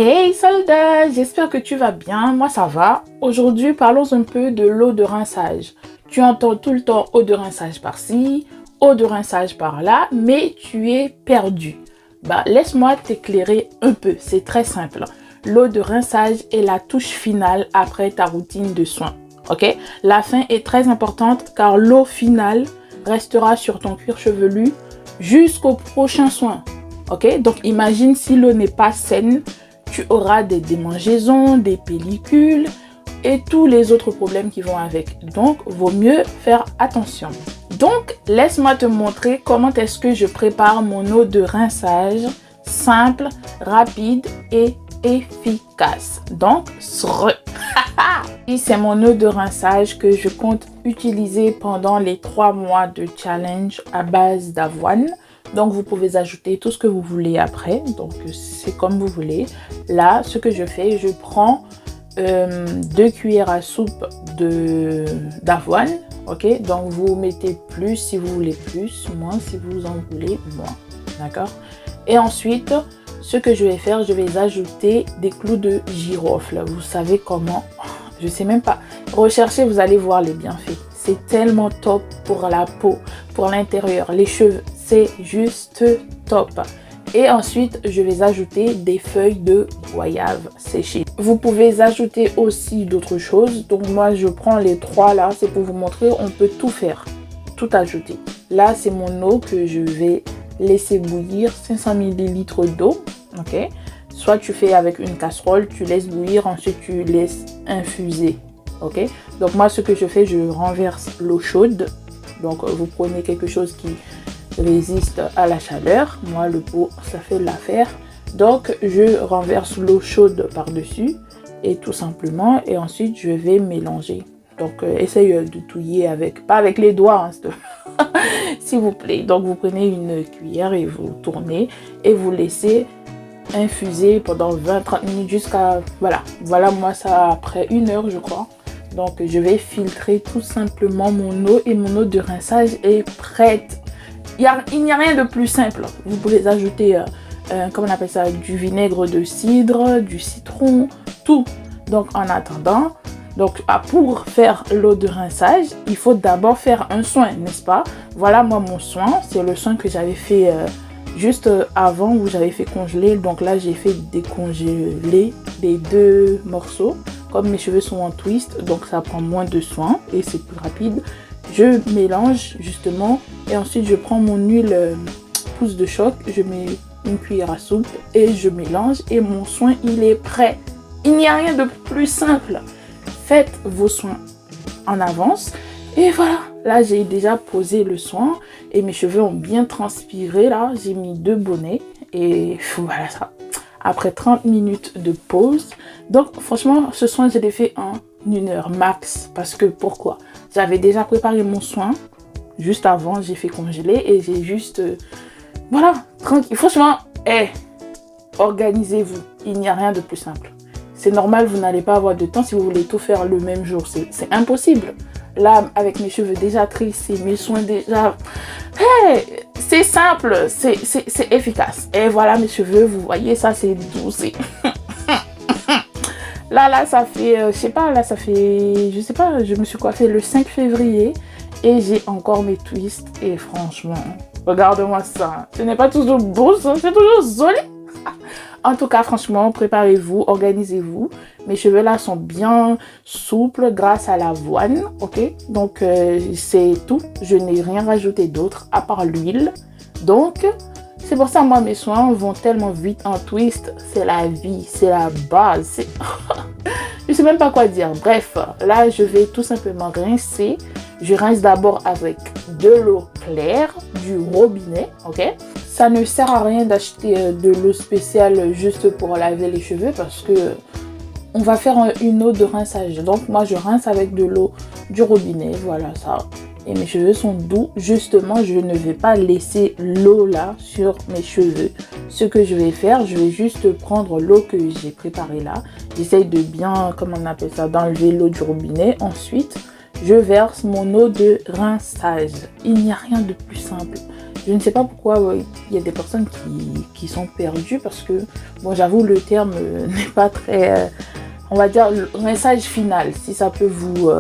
Hey soldat, j'espère que tu vas bien, moi ça va. Aujourd'hui parlons un peu de l'eau de rinçage. Tu entends tout le temps eau de rinçage par-ci, eau de rinçage par-là, mais tu es perdu. Laisse-moi t'éclairer un peu, c'est très simple. L'eau de rinçage est la touche finale après ta routine de soins. Ok? La fin est très importante car l'eau finale restera sur ton cuir chevelu jusqu'au prochain soin. Ok? Donc imagine si l'eau n'est pas saine, tu auras des démangeaisons, des pellicules et tous les autres problèmes qui vont avec. Donc, vaut mieux faire attention. Donc, laisse-moi te montrer comment est-ce que je prépare mon eau de rinçage simple, rapide et efficace. Donc, c'est mon eau de rinçage que je compte utiliser pendant les 3 mois de challenge à base d'avoine. Donc, vous pouvez ajouter tout ce que vous voulez après. Donc, c'est comme vous voulez. Là, ce que je fais, je prends 2 cuillères à soupe d'avoine. Ok, donc vous mettez plus si vous voulez plus, moins si vous en voulez moins. D'accord? Et ensuite, ce que je vais faire, je vais ajouter des clous de girofle. Vous savez comment? Je sais même pas. Recherchez, vous allez voir les bienfaits. C'est tellement top pour la peau, pour l'intérieur, les cheveux. C'est juste top. Et ensuite, je vais ajouter des feuilles de goyave séchées. Vous pouvez ajouter aussi d'autres choses. Donc moi, je prends les 3 là. C'est pour vous montrer, on peut tout faire. Tout ajouter. Là, c'est mon eau que je vais laisser bouillir. 500 ml d'eau. Ok. Soit tu fais avec une casserole, tu laisses bouillir. Ensuite, tu laisses infuser. Ok. Donc moi, ce que je fais, je renverse l'eau chaude. Donc vous prenez quelque chose qui résiste à la chaleur. Moi, le pot, ça fait l'affaire. Donc, je renverse l'eau chaude par-dessus et tout simplement. Et ensuite, je vais mélanger. Donc, essaye de touiller avec, pas avec les doigts, hein, s'il vous plaît. Donc, vous prenez une cuillère et vous tournez et vous laissez infuser pendant 20-30 minutes jusqu'à, voilà, moi, ça après 1 heure, je crois. Donc, je vais filtrer tout simplement mon eau et mon eau de rinçage est prête. Il n'y a rien de plus simple. Vous pouvez ajouter, comment on appelle ça, du vinaigre de cidre, du citron, tout. Donc, en attendant, pour faire l'eau de rinçage, il faut d'abord faire un soin, n'est-ce pas? Voilà, moi, mon soin, c'est le soin que j'avais fait juste avant où j'avais fait congeler. Donc là, j'ai fait décongeler les 2 morceaux. Comme mes cheveux sont en twist, donc ça prend moins de soin et c'est plus rapide. Je mélange justement et ensuite je prends mon huile pousse de choc, je mets une cuillère à soupe et je mélange et mon soin il est prêt. Il n'y a rien de plus simple. Faites vos soins en avance et voilà. Là j'ai déjà posé le soin et mes cheveux ont bien transpiré là. J'ai mis 2 bonnets et voilà ça. Après 30 minutes de pause. Donc franchement ce soin je l'ai fait en 1 heure max. Parce que pourquoi? J'avais déjà préparé mon soin. Juste avant j'ai fait congeler et j'ai juste... voilà, tranquille. Franchement, organisez-vous. Il n'y a rien de plus simple. C'est normal, vous n'allez pas avoir de temps si vous voulez tout faire le même jour. C'est impossible. Là, avec mes cheveux déjà tressés, mes soins déjà... c'est simple, c'est efficace. Et voilà mes cheveux, vous voyez, ça c'est doux. Là, ça fait, je me suis coiffée le 5 février et j'ai encore mes twists. Et franchement, regarde-moi ça. Ce n'est pas toujours beau, ça, c'est toujours joli. En tout cas, franchement, préparez-vous, organisez-vous. Mes cheveux là sont bien souples grâce à l'avoine, ok? Donc, c'est tout. Je n'ai rien rajouté d'autre à part l'huile. Donc, c'est pour ça, moi, mes soins vont tellement vite en twist. C'est la vie, c'est la base. Je sais même pas quoi dire. Bref, là, je vais tout simplement rincer. Je rince d'abord avec de l'eau claire, du robinet, ok? Ça ne sert à rien d'acheter de l'eau spéciale juste pour laver les cheveux parce que on va faire une eau de rinçage. Donc, moi, je rince avec de l'eau du robinet. Voilà, ça. Et mes cheveux sont doux. Justement, je ne vais pas laisser l'eau là sur mes cheveux. Ce que je vais faire, je vais juste prendre l'eau que j'ai préparée là. J'essaye de bien, comment on appelle ça, d'enlever l'eau du robinet. Ensuite, je verse mon eau de rinçage. Il n'y a rien de plus simple. Je ne sais pas pourquoi il y a des personnes qui sont perdues parce que, bon, j'avoue, le terme n'est pas très, on va dire, le message final, si ça peut vous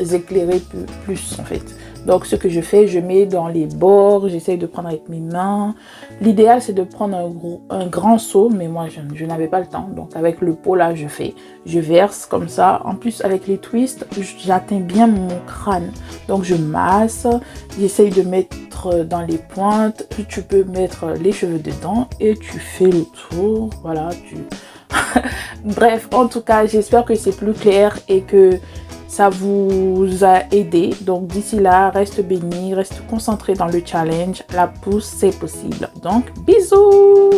éclairer plus en fait. Donc ce que je fais, je mets dans les bords, j'essaye de prendre avec mes mains. L'idéal c'est de prendre un grand seau, mais moi je n'avais pas le temps. Donc avec le pot là, je verse comme ça. En plus avec les twists, j'atteins bien mon crâne. Donc je masse, j'essaye de mettre dans les pointes, puis tu peux mettre les cheveux dedans et tu fais le tour. Voilà, Bref, en tout cas, j'espère que c'est plus clair et que ça vous a aidé. Donc d'ici là, reste béni, reste concentré dans le challenge. La pousse, c'est possible. Donc bisous!